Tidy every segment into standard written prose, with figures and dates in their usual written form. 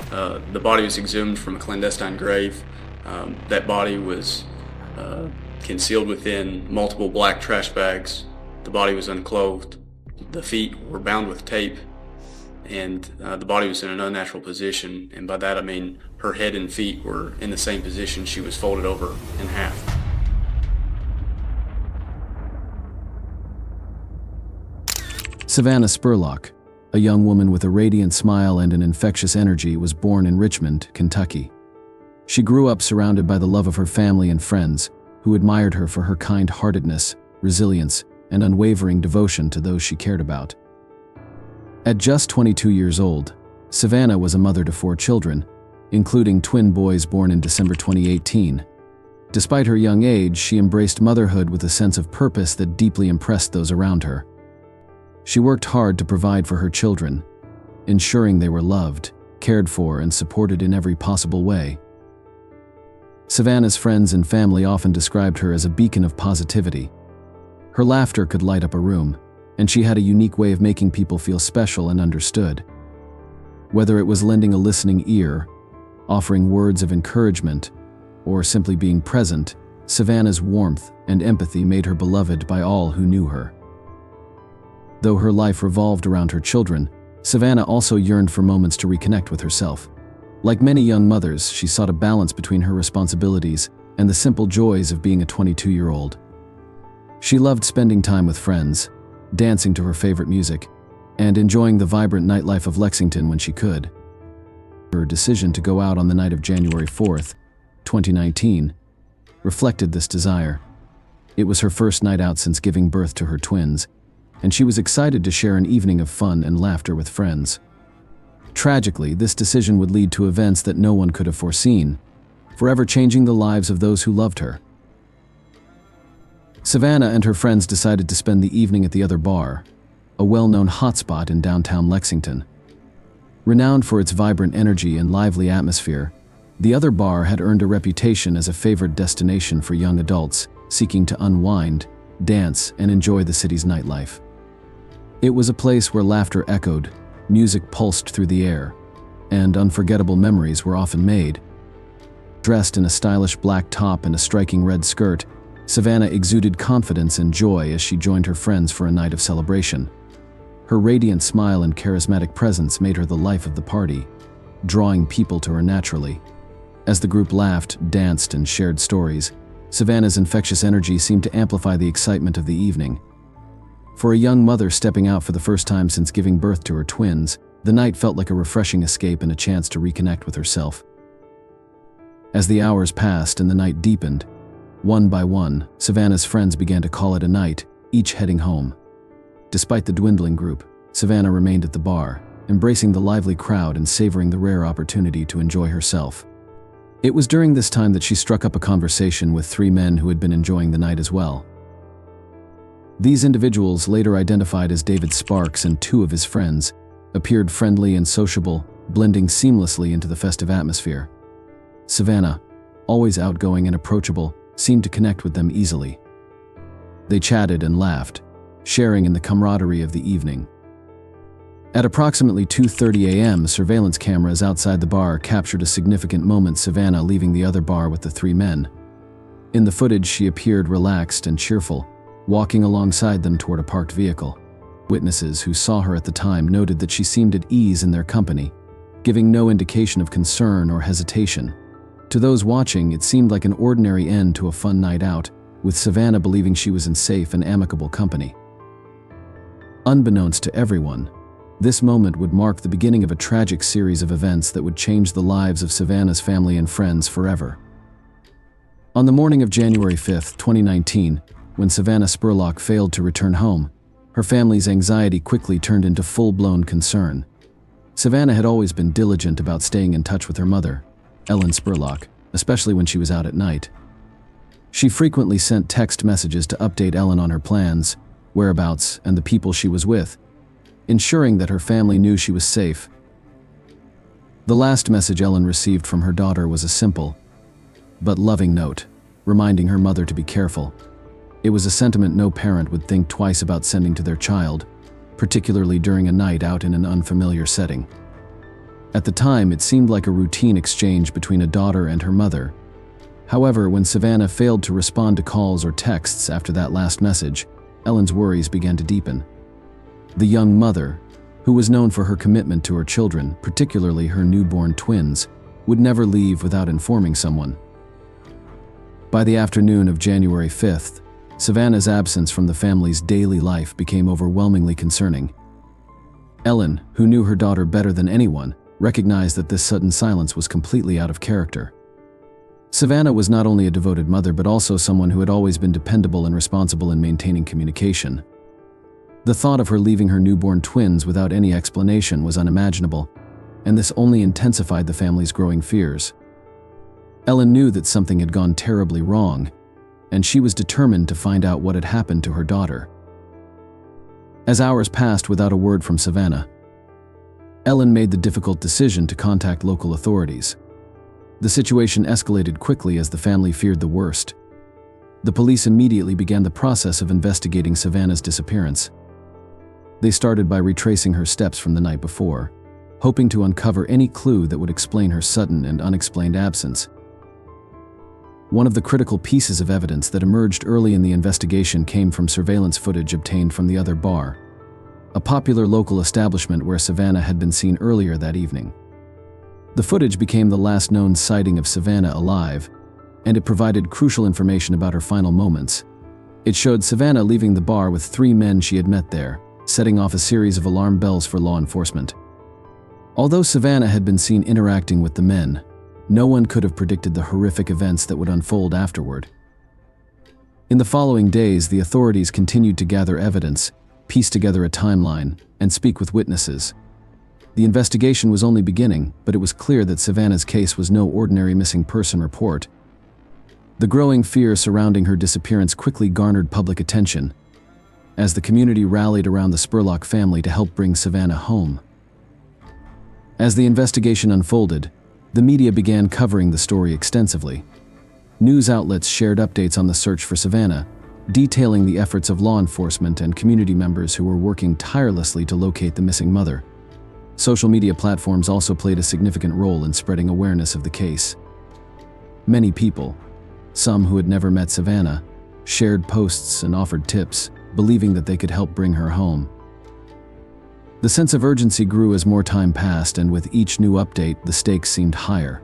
The body was exhumed from a clandestine grave. That body was concealed within multiple black trash bags. The body was unclothed. The feet were bound with tape, and the body was in an unnatural position. And by that I mean her head and feet were in the same position. She was folded over in half. Savannah Spurlock, a young woman with a radiant smile and an infectious energy, was born in Richmond, Kentucky. She grew up surrounded by the love of her family and friends, who admired her for her kind-heartedness, resilience, and unwavering devotion to those she cared about. At just 22 years old, Savannah was a mother to 4 children, including twin boys born in December 2018. Despite her young age, she embraced motherhood with a sense of purpose that deeply impressed those around her. She worked hard to provide for her children, ensuring they were loved, cared for, and supported in every possible way. Savannah's friends and family often described her as a beacon of positivity. Her laughter could light up a room, and she had a unique way of making people feel special and understood. Whether it was lending a listening ear, offering words of encouragement, or simply being present, Savannah's warmth and empathy made her beloved by all who knew her. Though her life revolved around her children, Savannah also yearned for moments to reconnect with herself. Like many young mothers, she sought a balance between her responsibilities and the simple joys of being a 22-year-old. She loved spending time with friends, dancing to her favorite music, and enjoying the vibrant nightlife of Lexington when she could. Her decision to go out on the night of January 4th, 2019, reflected this desire. It was her first night out since giving birth to her twins, and she was excited to share an evening of fun and laughter with friends. Tragically, this decision would lead to events that no one could have foreseen, forever changing the lives of those who loved her. Savannah and her friends decided to spend the evening at the Other Bar, a well-known hotspot in downtown Lexington. Renowned for its vibrant energy and lively atmosphere, the Other Bar had earned a reputation as a favored destination for young adults seeking to unwind, dance, and enjoy the city's nightlife. It was a place where laughter echoed, music pulsed through the air, and unforgettable memories were often made. Dressed in a stylish black top and a striking red skirt, Savannah exuded confidence and joy as she joined her friends for a night of celebration. Her radiant smile and charismatic presence made her the life of the party, drawing people to her naturally. As the group laughed, danced, and shared stories, Savannah's infectious energy seemed to amplify the excitement of the evening. For a young mother stepping out for the first time since giving birth to her twins, the night felt like a refreshing escape and a chance to reconnect with herself. As the hours passed and the night deepened, one by one, Savannah's friends began to call it a night, each heading home. Despite the dwindling group, Savannah remained at the bar, embracing the lively crowd and savoring the rare opportunity to enjoy herself. It was during this time that she struck up a conversation with 3 men who had been enjoying the night as well. These individuals, later identified as David Sparks and 2 of his friends, appeared friendly and sociable, blending seamlessly into the festive atmosphere. Savannah, always outgoing and approachable, seemed to connect with them easily. They chatted and laughed, sharing in the camaraderie of the evening. At approximately 2:30 a.m., surveillance cameras outside the bar captured a significant moment: Savannah leaving the Other Bar with the 3 men. In the footage, she appeared relaxed and cheerful, walking alongside them toward a parked vehicle. Witnesses who saw her at the time noted that she seemed at ease in their company, giving no indication of concern or hesitation. To those watching, it seemed like an ordinary end to a fun night out, with Savannah believing she was in safe and amicable company. Unbeknownst to everyone, this moment would mark the beginning of a tragic series of events that would change the lives of Savannah's family and friends forever. On the morning of January 5, 2019, when Savannah Spurlock failed to return home, her family's anxiety quickly turned into full-blown concern. Savannah had always been diligent about staying in touch with her mother, Ellen Spurlock, especially when she was out at night. She frequently sent text messages to update Ellen on her plans, whereabouts, and the people she was with, ensuring that her family knew she was safe. The last message Ellen received from her daughter was a simple but loving note, reminding her mother to be careful. It was a sentiment no parent would think twice about sending to their child, particularly during a night out in an unfamiliar setting. At the time, it seemed like a routine exchange between a daughter and her mother. However, when Savannah failed to respond to calls or texts after that last message, Ellen's worries began to deepen. The young mother, who was known for her commitment to her children, particularly her newborn twins, would never leave without informing someone. By the afternoon of January 5th, Savannah's absence from the family's daily life became overwhelmingly concerning. Ellen, who knew her daughter better than anyone, recognized that this sudden silence was completely out of character. Savannah was not only a devoted mother but also someone who had always been dependable and responsible in maintaining communication. The thought of her leaving her newborn twins without any explanation was unimaginable, and this only intensified the family's growing fears. Ellen knew that something had gone terribly wrong, and she was determined to find out what had happened to her daughter. As hours passed without a word from Savannah, Ellen made the difficult decision to contact local authorities. The situation escalated quickly as the family feared the worst. The police immediately began the process of investigating Savannah's disappearance. They started by retracing her steps from the night before, hoping to uncover any clue that would explain her sudden and unexplained absence. One of the critical pieces of evidence that emerged early in the investigation came from surveillance footage obtained from the other bar, a popular local establishment where Savannah had been seen earlier that evening. The footage became the last known sighting of Savannah alive, and it provided crucial information about her final moments. It showed Savannah leaving the bar with 3 men she had met there, setting off a series of alarm bells for law enforcement. Although Savannah had been seen interacting with the men, no one could have predicted the horrific events that would unfold afterward. In the following days, the authorities continued to gather evidence, piece together a timeline, and speak with witnesses. The investigation was only beginning, but it was clear that Savannah's case was no ordinary missing person report. The growing fear surrounding her disappearance quickly garnered public attention, as the community rallied around the Spurlock family to help bring Savannah home. As the investigation unfolded, the media began covering the story extensively. News outlets shared updates on the search for Savannah, detailing the efforts of law enforcement and community members who were working tirelessly to locate the missing mother. Social media platforms also played a significant role in spreading awareness of the case. Many people, some who had never met Savannah, shared posts and offered tips, believing that they could help bring her home. The sense of urgency grew as more time passed, and with each new update, the stakes seemed higher.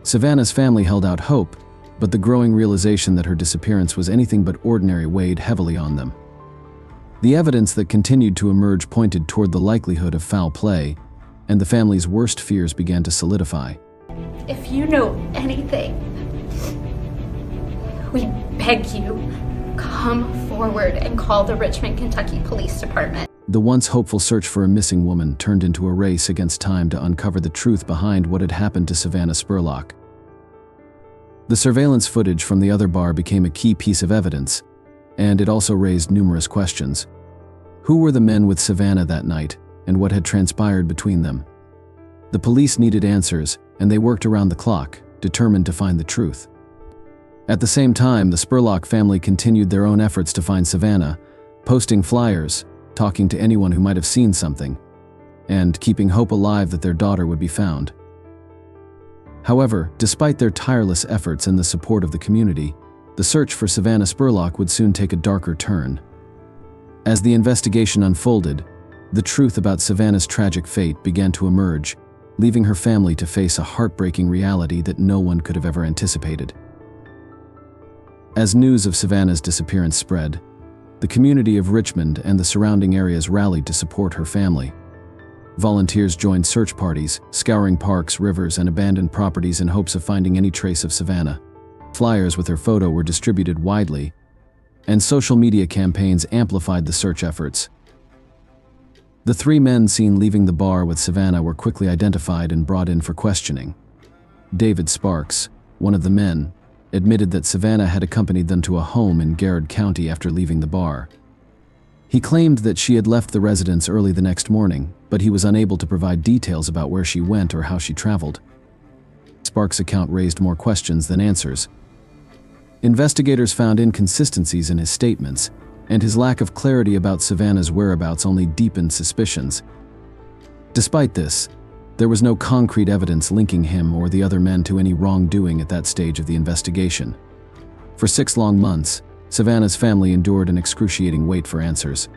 Savannah's family held out hope, but the growing realization that her disappearance was anything but ordinary weighed heavily on them. The evidence that continued to emerge pointed toward the likelihood of foul play, and the family's worst fears began to solidify. If you know anything, we beg you, come forward and call the Richmond, Kentucky Police Department. The once hopeful search for a missing woman turned into a race against time to uncover the truth behind what had happened to Savannah Spurlock. The surveillance footage from the other bar became a key piece of evidence, and it also raised numerous questions. Who were the men with Savannah that night, and what had transpired between them? The police needed answers, and they worked around the clock, determined to find the truth. At the same time, the Spurlock family continued their own efforts to find Savannah, posting flyers, talking to anyone who might have seen something, and keeping hope alive that their daughter would be found. However, despite their tireless efforts and the support of the community, the search for Savannah Spurlock would soon take a darker turn. As the investigation unfolded, the truth about Savannah's tragic fate began to emerge, leaving her family to face a heartbreaking reality that no one could have ever anticipated. As news of Savannah's disappearance spread, the community of Richmond and the surrounding areas rallied to support her family. Volunteers joined search parties, scouring parks, rivers, and abandoned properties in hopes of finding any trace of Savannah. Flyers with her photo were distributed widely, and social media campaigns amplified the search efforts. The 3 men seen leaving the bar with Savannah were quickly identified and brought in for questioning. David Sparks, one of the men, admitted that Savannah had accompanied them to a home in Garrard County after leaving the bar. He claimed that she had left the residence early the next morning, but he was unable to provide details about where she went or how she traveled. Sparks' account raised more questions than answers. Investigators found inconsistencies in his statements, and his lack of clarity about Savannah's whereabouts only deepened suspicions. Despite this, There was no concrete evidence linking him or the other men to any wrongdoing at that stage of the investigation. For 6 long months, Savannah's family endured an excruciating wait for answers.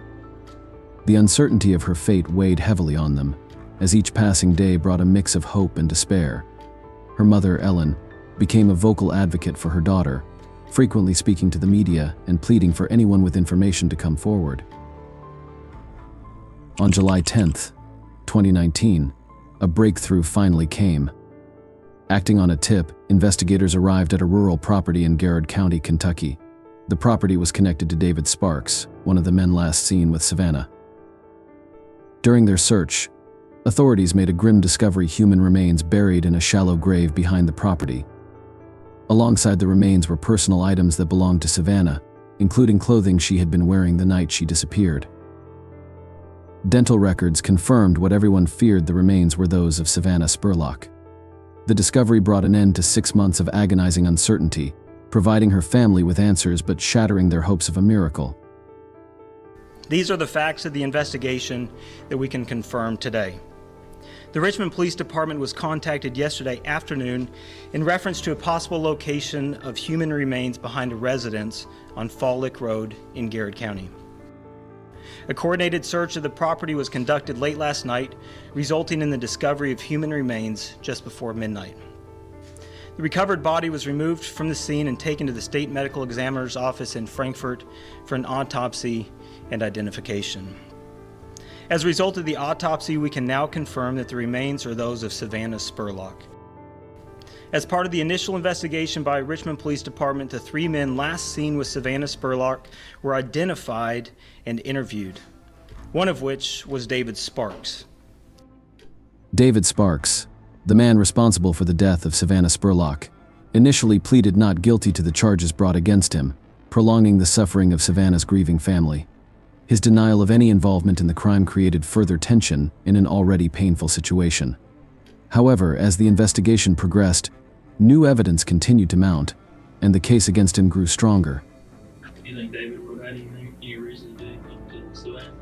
The uncertainty of her fate weighed heavily on them, as each passing day brought a mix of hope and despair. Her mother, Ellen, became a vocal advocate for her daughter, frequently speaking to the media and pleading for anyone with information to come forward. On July 10, 2019, a breakthrough finally came. Acting on a tip, investigators arrived at a rural property in Garrard County, Kentucky. The property was connected to David Sparks, one of the men last seen with Savannah. During their search, authorities made a grim discovery: human remains buried in a shallow grave behind the property. Alongside the remains were personal items that belonged to Savannah, including clothing she had been wearing the night she disappeared. Dental records confirmed what everyone feared: the remains were those of Savannah Spurlock. The discovery brought an end to 6 months of agonizing uncertainty, providing her family with answers but shattering their hopes of a miracle. These are the facts of the investigation that we can confirm today. The Richmond Police Department was contacted yesterday afternoon in reference to a possible location of human remains behind a residence on Fall Lick Road in Garrard County. A coordinated search of the property was conducted late last night, resulting in the discovery of human remains just before midnight. The recovered body was removed from the scene and taken to the State Medical Examiner's office in Frankfort for an autopsy and identification. As a result of the autopsy, we can now confirm that the remains are those of Savannah Spurlock. As part of the initial investigation by Richmond Police Department, the 3 men last seen with Savannah Spurlock were identified and interviewed, one of which was David Sparks. David Sparks, the man responsible for the death of Savannah Spurlock, initially pleaded not guilty to the charges brought against him, prolonging the suffering of Savannah's grieving family. His denial of any involvement in the crime created further tension in an already painful situation. However, as the investigation progressed, new evidence continued to mount, and the case against him grew stronger. Do you think David would have any reason to do anything to Savannah?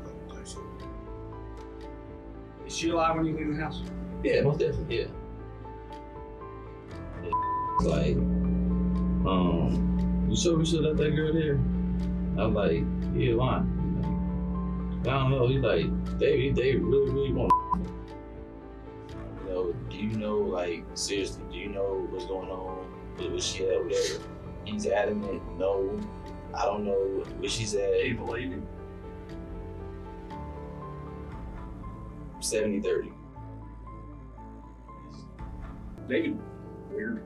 Is she alive when you leave the house? Yeah, most definitely, yeah. Like, you sure we should let that girl there? I was like, yeah, why? I don't know. He's like, David really want. You know, do you know, like, seriously, do you know what's going on with she at, whatever? He's adamant, no, I don't know where she's at. Do you believe him? 70-30. David, weird.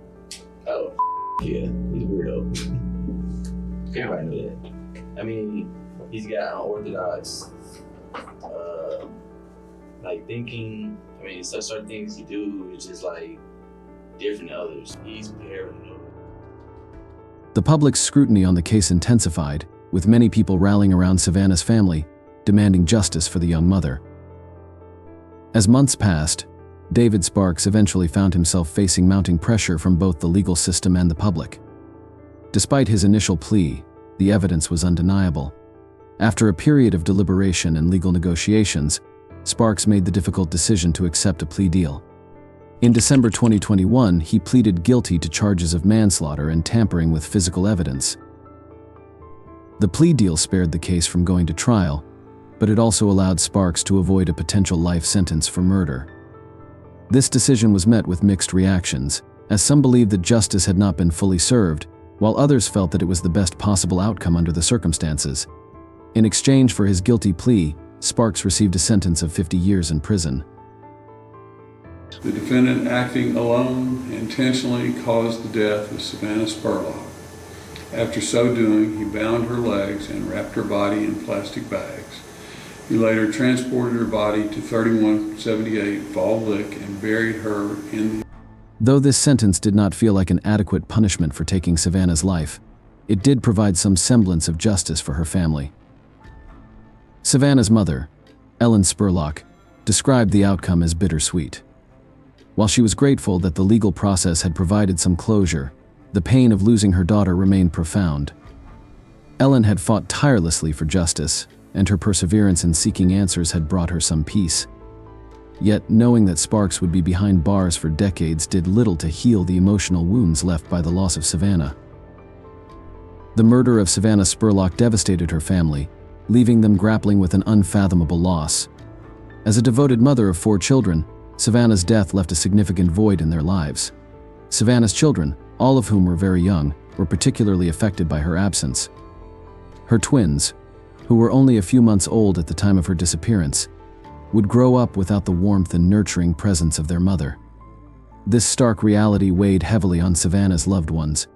Oh, yeah, he's a weirdo. Everybody know that. I mean, he's got unorthodox, like thinking. I mean, certain things he do is just like different than others. He's paranoid. The public's scrutiny on the case intensified, with many people rallying around Savannah's family, demanding justice for the young mother. As months passed, David Sparks eventually found himself facing mounting pressure from both the legal system and the public. Despite his initial plea, the evidence was undeniable. After a period of deliberation and legal negotiations, Sparks made the difficult decision to accept a plea deal. In December 2021, he pleaded guilty to charges of manslaughter and tampering with physical evidence. The plea deal spared the case from going to trial, but it also allowed Sparks to avoid a potential life sentence for murder. This decision was met with mixed reactions, as some believed that justice had not been fully served, while others felt that it was the best possible outcome under the circumstances. In exchange for his guilty plea, Sparks received a sentence of 50 years in prison. The defendant, acting alone, intentionally caused the death of Savannah Spurlock. After so doing, he bound her legs and wrapped her body in plastic bags. He later transported her body to 3178 Fall Lick and buried her in the... Though this sentence did not feel like an adequate punishment for taking Savannah's life, it did provide some semblance of justice for her family. Savannah's mother, Ellen Spurlock, described the outcome as bittersweet. While she was grateful that the legal process had provided some closure, the pain of losing her daughter remained profound. Ellen had fought tirelessly for justice, and her perseverance in seeking answers had brought her some peace. Yet, knowing that Sparks would be behind bars for decades did little to heal the emotional wounds left by the loss of Savannah. The murder of Savannah Spurlock devastated her family, leaving them grappling with an unfathomable loss. As a devoted mother of 4 children, Savannah's death left a significant void in their lives. Savannah's children, all of whom were very young, were particularly affected by her absence. Her twins, who were only a few months old at the time of her disappearance, would grow up without the warmth and nurturing presence of their mother. This stark reality weighed heavily on Savannah's loved ones.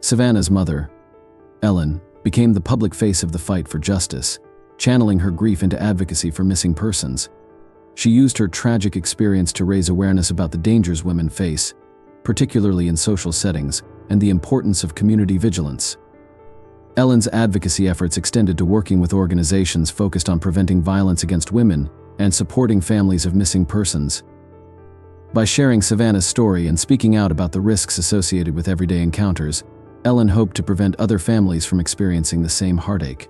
Savannah's mother, Ellen, became the public face of the fight for justice, channeling her grief into advocacy for missing persons. She used her tragic experience to raise awareness about the dangers women face, particularly in social settings, and the importance of community vigilance. Ellen's advocacy efforts extended to working with organizations focused on preventing violence against women and supporting families of missing persons. By sharing Savannah's story and speaking out about the risks associated with everyday encounters, Ellen hoped to prevent other families from experiencing the same heartache.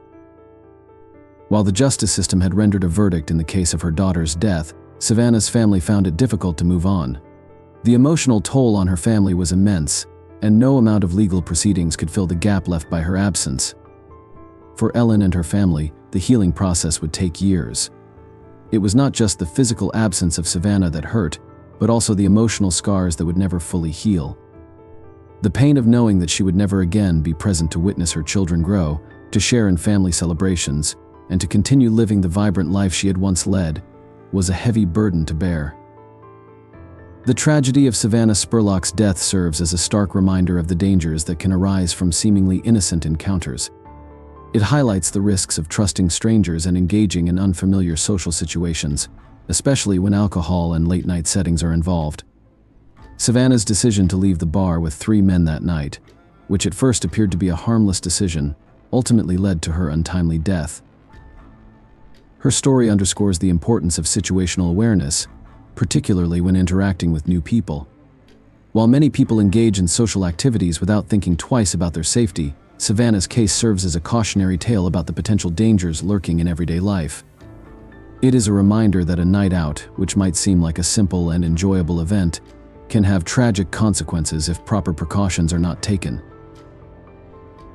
While the justice system had rendered a verdict in the case of her daughter's death, Savannah's family found it difficult to move on. The emotional toll on her family was immense, and no amount of legal proceedings could fill the gap left by her absence. For Ellen and her family, the healing process would take years. It was not just the physical absence of Savannah that hurt, but also the emotional scars that would never fully heal. The pain of knowing that she would never again be present to witness her children grow, to share in family celebrations, and to continue living the vibrant life she had once led, was a heavy burden to bear. The tragedy of Savannah Spurlock's death serves as a stark reminder of the dangers that can arise from seemingly innocent encounters. It highlights the risks of trusting strangers and engaging in unfamiliar social situations, especially when alcohol and late-night settings are involved. Savannah's decision to leave the bar with 3 men that night, which at first appeared to be a harmless decision, ultimately led to her untimely death. Her story underscores the importance of situational awareness, particularly when interacting with new people. While many people engage in social activities without thinking twice about their safety, Savannah's case serves as a cautionary tale about the potential dangers lurking in everyday life. It is a reminder that a night out, which might seem like a simple and enjoyable event, can have tragic consequences if proper precautions are not taken.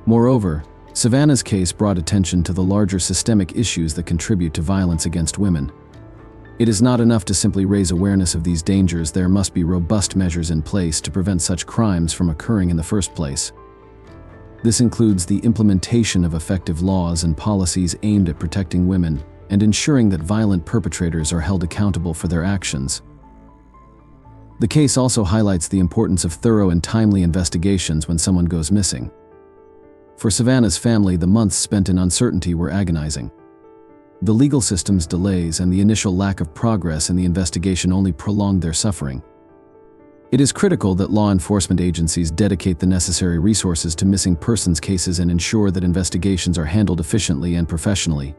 Moreover, Savannah's case brought attention to the larger systemic issues that contribute to violence against women. It is not enough to simply raise awareness of these dangers. There must be robust measures in place to prevent such crimes from occurring in the first place. This includes the implementation of effective laws and policies aimed at protecting women and ensuring that violent perpetrators are held accountable for their actions. The case also highlights the importance of thorough and timely investigations when someone goes missing. For Savannah's family, the months spent in uncertainty were agonizing. The legal system's delays and the initial lack of progress in the investigation only prolonged their suffering. It is critical that law enforcement agencies dedicate the necessary resources to missing persons cases and ensure that investigations are handled efficiently and professionally.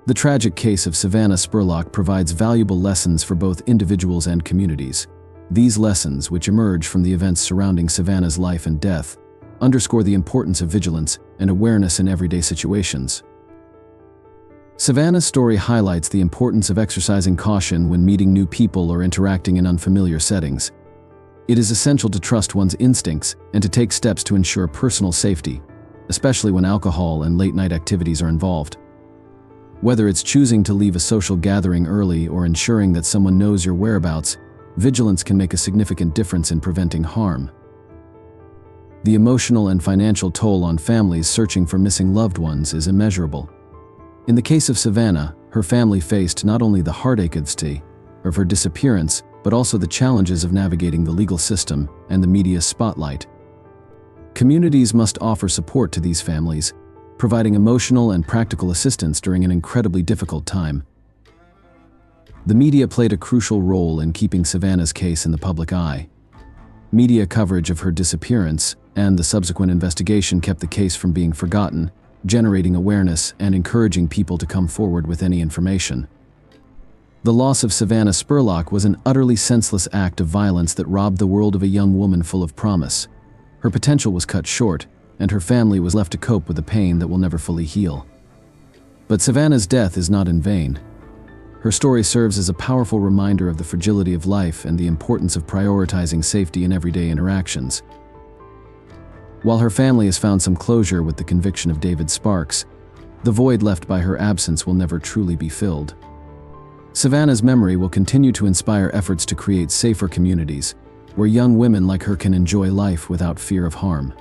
The tragic case of Savannah Spurlock provides valuable lessons for both individuals and communities. These lessons, which emerge from the events surrounding Savannah's life and death, underscore the importance of vigilance and awareness in everyday situations. Savannah's story highlights the importance of exercising caution when meeting new people or interacting in unfamiliar settings. It is essential to trust one's instincts and to take steps to ensure personal safety, especially when alcohol and late-night activities are involved. Whether it's choosing to leave a social gathering early or ensuring that someone knows your whereabouts, vigilance can make a significant difference in preventing harm. The emotional and financial toll on families searching for missing loved ones is immeasurable. In the case of Savannah, her family faced not only the heartache of her disappearance, but also the challenges of navigating the legal system and the media's spotlight. Communities must offer support to these families, providing emotional and practical assistance during an incredibly difficult time. The media played a crucial role in keeping Savannah's case in the public eye. Media coverage of her disappearance and the subsequent investigation kept the case from being forgotten, generating awareness and encouraging people to come forward with any information. The loss of Savannah Spurlock was an utterly senseless act of violence that robbed the world of a young woman full of promise. Her potential was cut short, and her family was left to cope with the pain that will never fully heal. But Savannah's death is not in vain. Her story serves as a powerful reminder of the fragility of life and the importance of prioritizing safety in everyday interactions. While her family has found some closure with the conviction of David Sparks, the void left by her absence will never truly be filled. Savannah's memory will continue to inspire efforts to create safer communities, where young women like her can enjoy life without fear of harm.